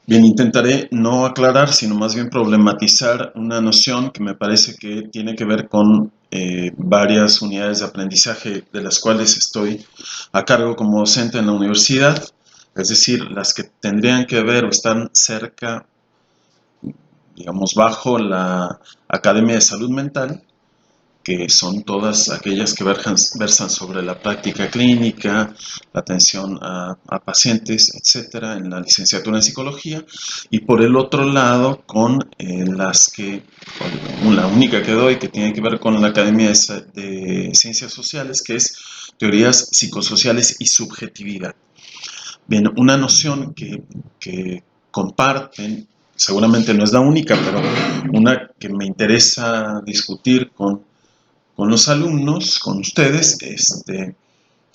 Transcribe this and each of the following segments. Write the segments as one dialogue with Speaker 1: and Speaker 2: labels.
Speaker 1: Bien, intentaré no aclarar, sino más bien problematizar una noción que me parece que tiene que ver con varias unidades de aprendizaje de las cuales estoy a cargo como docente en la universidad, es decir, las que tendrían que ver o están cerca, digamos, bajo la Academia de Salud Mental, que son todas aquellas que versan sobre la práctica clínica, la atención a pacientes, etcétera, en la licenciatura en psicología, y por el otro lado con las que, la única que doy que tiene que ver con la Academia de Ciencias Sociales, que es teorías psicosociales y subjetividad. Bien, una noción que comparten, seguramente no es la única, pero una que me interesa discutir con los alumnos, con ustedes,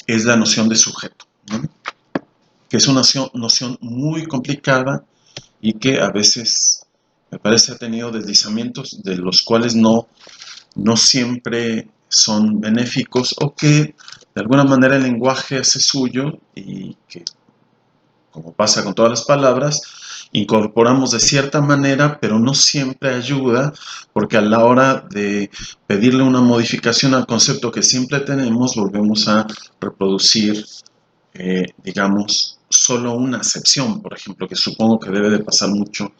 Speaker 1: es la noción de sujeto, ¿no? Que es una noción muy complicada y que a veces me parece ha tenido deslizamientos de los cuales no siempre son benéficos o que de alguna manera el lenguaje hace suyo y que, como pasa con todas las palabras, incorporamos de cierta manera, pero no siempre ayuda, porque a la hora de pedirle una modificación al concepto que siempre tenemos, volvemos a reproducir, digamos, solo una acepción, por ejemplo, que supongo que debe de pasar mucho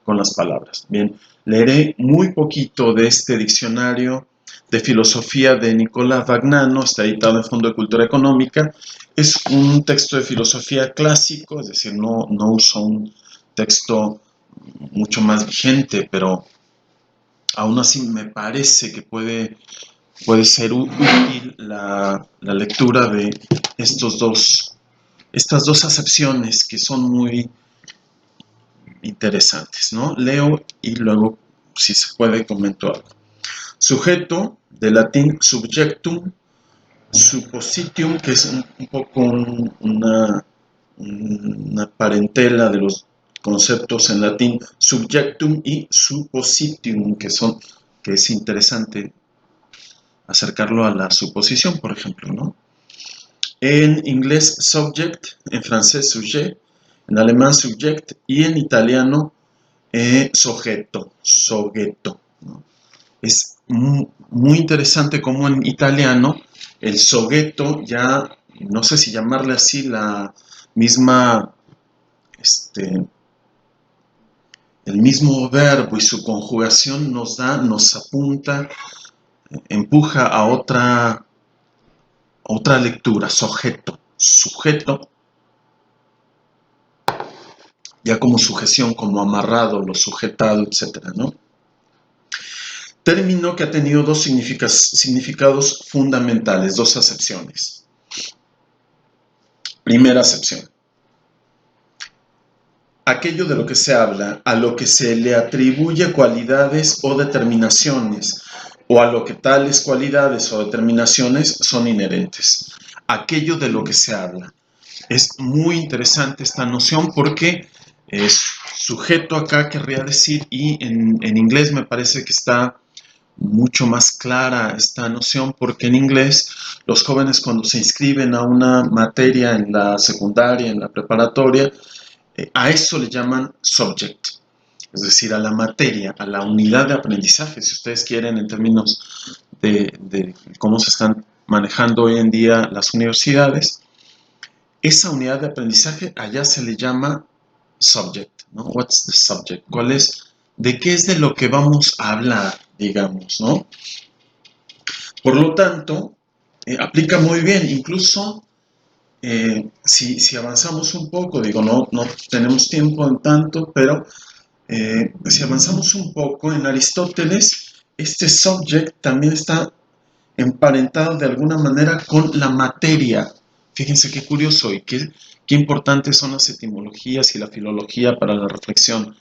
Speaker 1: con las palabras. Bien, leeré muy poquito de este diccionario de filosofía de Nicolás Bagnano, está editado en Fondo de Cultura Económica. Es un texto de filosofía clásico, es decir, no uso un texto mucho más vigente, pero aún así me parece que puede ser útil la lectura de estas dos acepciones que son muy interesantes, ¿no? Leo y luego, si se puede, comento algo. Sujeto, de latín subjectum, suppositium, que es un poco una parentela de los conceptos en latín subjectum y suppositium, que es interesante acercarlo a la suposición, por ejemplo, ¿no? En inglés subject, en francés sujet, en alemán subject y en italiano soggetto, soggetto, ¿no? Es muy interesante cómo en italiano el soggetto ya, no sé si llamarle así, la misma, el mismo verbo y su conjugación nos apunta, empuja a otra lectura, sujeto, ya como sujeción, como amarrado, lo sujetado, etcétera, ¿no? Término que ha tenido dos significados fundamentales, dos acepciones. Primera acepción. Aquello de lo que se habla, a lo que se le atribuye cualidades o determinaciones, o a lo que tales cualidades o determinaciones son inherentes. Aquello de lo que se habla. Es muy interesante esta noción porque es sujeto acá querría decir, y en inglés me parece que está mucho más clara esta noción porque en inglés los jóvenes cuando se inscriben a una materia en la secundaria, en la preparatoria, a eso le llaman subject, es decir, a la materia, a la unidad de aprendizaje, si ustedes quieren, en términos de cómo se están manejando hoy en día las universidades. Esa unidad de aprendizaje allá se le llama subject, ¿no? What's the subject? ¿Cuál es? ¿De qué es de lo que vamos a hablar, digamos, ¿no? Por lo tanto, aplica muy bien, incluso si avanzamos un poco, digo, no tenemos tiempo en tanto, pero si avanzamos un poco en Aristóteles, este subject también está emparentado de alguna manera con la materia. Fíjense qué curioso y qué importantes son las etimologías y la filología para la reflexión.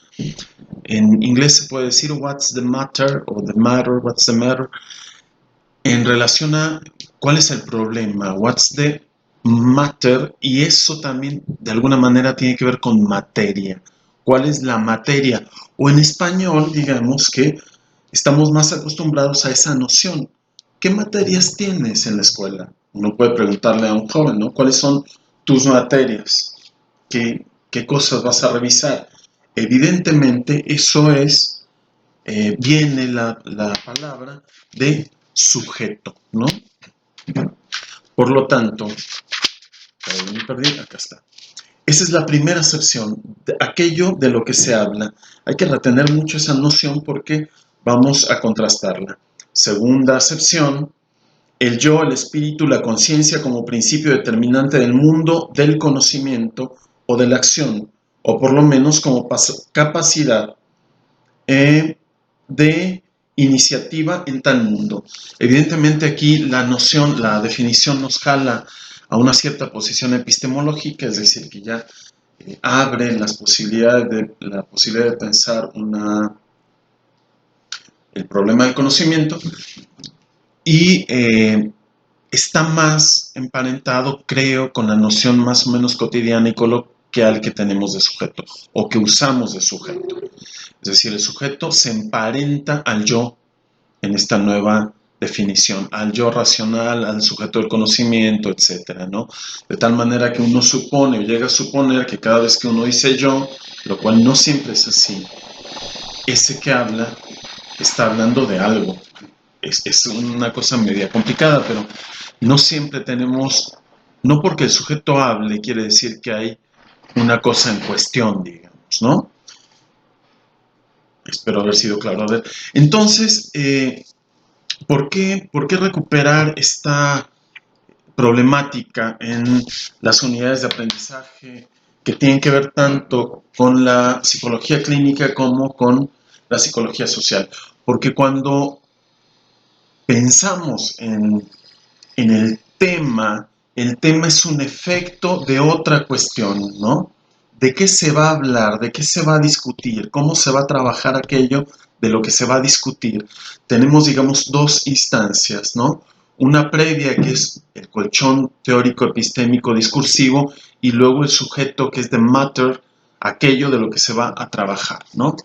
Speaker 1: En inglés se puede decir what's the matter o the matter, what's the matter, en relación a cuál es el problema, what's the matter, y eso también de alguna manera tiene que ver con materia. ¿Cuál es la materia? O en español, digamos que estamos más acostumbrados a esa noción. ¿Qué materias tienes en la escuela? Uno puede preguntarle a un joven, ¿no? ¿Cuáles son tus materias? ¿Qué cosas vas a revisar? Evidentemente, eso es, viene la palabra de sujeto, ¿no? Por lo tanto, me perdí, acá está. Esa es la primera acepción, de aquello de lo que se habla. Hay que retener mucho esa noción porque vamos a contrastarla. Segunda acepción, el yo, el espíritu, la conciencia como principio determinante del mundo, del conocimiento o de la acción, o por lo menos como capacidad de iniciativa en tal mundo. Evidentemente aquí la noción, la definición nos jala a una cierta posición epistemológica, es decir, que ya abre la posibilidad de pensar el problema del conocimiento y está más emparentado, creo, con la noción más o menos cotidiana y coloquial que tenemos de sujeto o que usamos de sujeto. Es decir, el sujeto se emparenta al yo en esta nueva definición, al yo racional, al sujeto del conocimiento, etcétera, ¿no? De tal manera que uno supone o llega a suponer que cada vez que uno dice yo, lo cual no siempre es así, ese que habla está hablando de algo. Es una cosa media complicada, pero no siempre tenemos, no porque el sujeto hable quiere decir que hay una cosa en cuestión, digamos, ¿no? Espero haber sido claro. A ver, entonces, ¿por qué recuperar esta problemática en las unidades de aprendizaje que tienen que ver tanto con la psicología clínica como con la psicología social? Porque cuando pensamos en el tema es un efecto de otra cuestión, ¿no? ¿De qué se va a hablar? ¿De qué se va a discutir? ¿Cómo se va a trabajar aquello de lo que se va a discutir? Tenemos, digamos, dos instancias, ¿no? Una previa que es el colchón teórico epistémico discursivo y luego el sujeto que es the matter, aquello de lo que se va a trabajar, ¿no?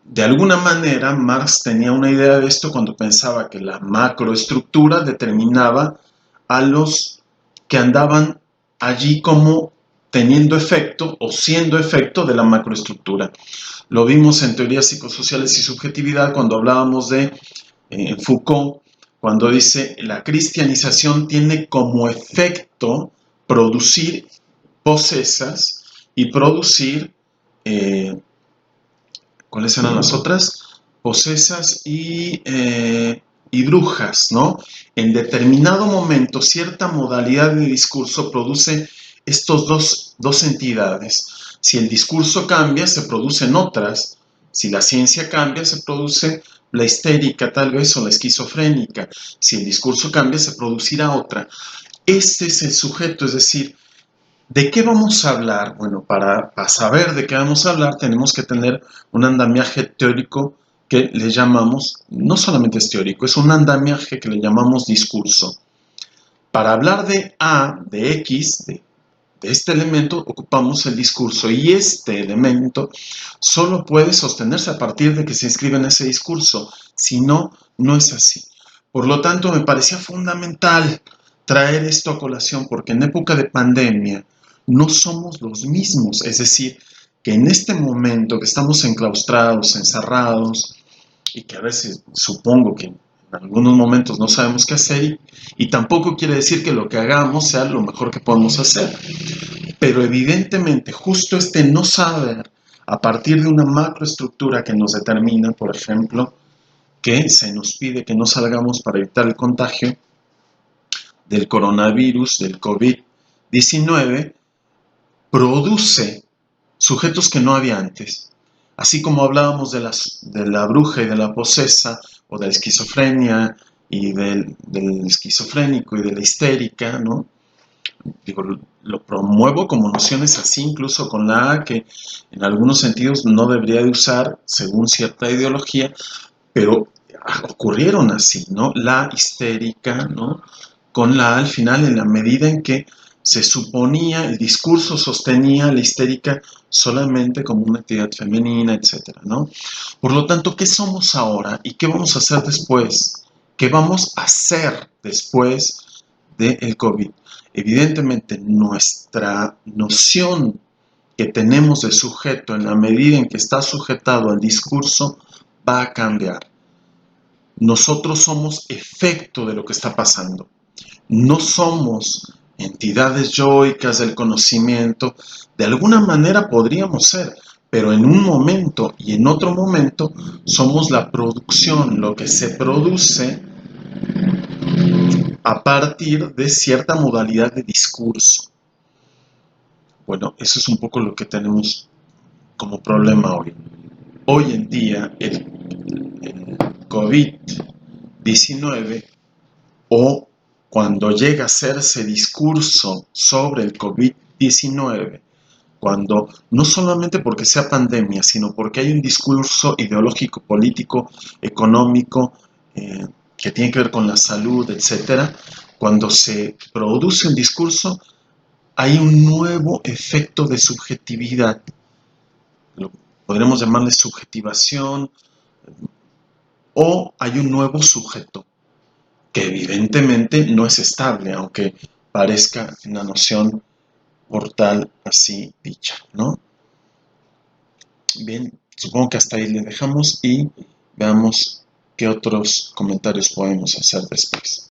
Speaker 1: De alguna manera, Marx tenía una idea de esto cuando pensaba que la macroestructura determinaba a los que andaban allí como teniendo efecto o siendo efecto de la macroestructura. Lo vimos en teorías psicosociales y subjetividad cuando hablábamos de Foucault, cuando dice la cristianización tiene como efecto producir posesas y producir ¿cuáles eran las otras? Posesas y brujas, ¿no? En determinado momento, cierta modalidad de discurso produce estos dos entidades. Si el discurso cambia, se producen otras. Si la ciencia cambia, se produce la histérica tal vez o la esquizofrénica. Si el discurso cambia, se producirá otra. Este es el sujeto, es decir, ¿de qué vamos a hablar? Bueno, para saber de qué vamos a hablar tenemos que tener un andamiaje teórico que le llamamos, no solamente es teórico, es un andamiaje que le llamamos discurso. Para hablar de A, de X, de este elemento, ocupamos el discurso y este elemento solo puede sostenerse a partir de que se inscribe en ese discurso, si no, no es así. Por lo tanto, me parecía fundamental traer esto a colación porque en época de pandemia no somos los mismos, es decir, que en este momento que estamos enclaustrados, encerrados y que a veces supongo que en algunos momentos no sabemos qué hacer y tampoco quiere decir que lo que hagamos sea lo mejor que podemos hacer, pero evidentemente justo este no saber a partir de una macroestructura que nos determina, por ejemplo, que se nos pide que no salgamos para evitar el contagio del coronavirus, del COVID-19, produce sujetos que no había antes. Así como hablábamos de la bruja y de la posesa, o de la esquizofrenia y del esquizofrénico y de la histérica, ¿no? Digo, lo promuevo como nociones así, incluso con la A, que en algunos sentidos no debería de usar según cierta ideología, pero ocurrieron así, ¿no? La histérica, ¿no? Con la A al final, en la medida en que se suponía, el discurso sostenía la histérica solamente como una actividad femenina, etcétera, ¿no? Por lo tanto, ¿qué somos ahora y qué vamos a hacer después? ¿Qué vamos a hacer después del COVID? Evidentemente, nuestra noción que tenemos de sujeto en la medida en que está sujetado al discurso va a cambiar. Nosotros somos efecto de lo que está pasando. No somos entidades yoicas del conocimiento. De alguna manera podríamos ser, pero en un momento y en otro momento somos la producción, lo que se produce a partir de cierta modalidad de discurso. Bueno, eso es un poco lo que tenemos como problema hoy. Hoy en día el COVID-19 o cuando llega a hacerse discurso sobre el COVID-19, cuando no solamente porque sea pandemia, sino porque hay un discurso ideológico, político, económico, que tiene que ver con la salud, etcétera, cuando se produce un discurso, hay un nuevo efecto de subjetividad. Podremos llamarle subjetivación, o hay un nuevo sujeto que evidentemente no es estable, aunque parezca una noción portal así dicha, ¿no? Bien, supongo que hasta ahí le dejamos y veamos qué otros comentarios podemos hacer después.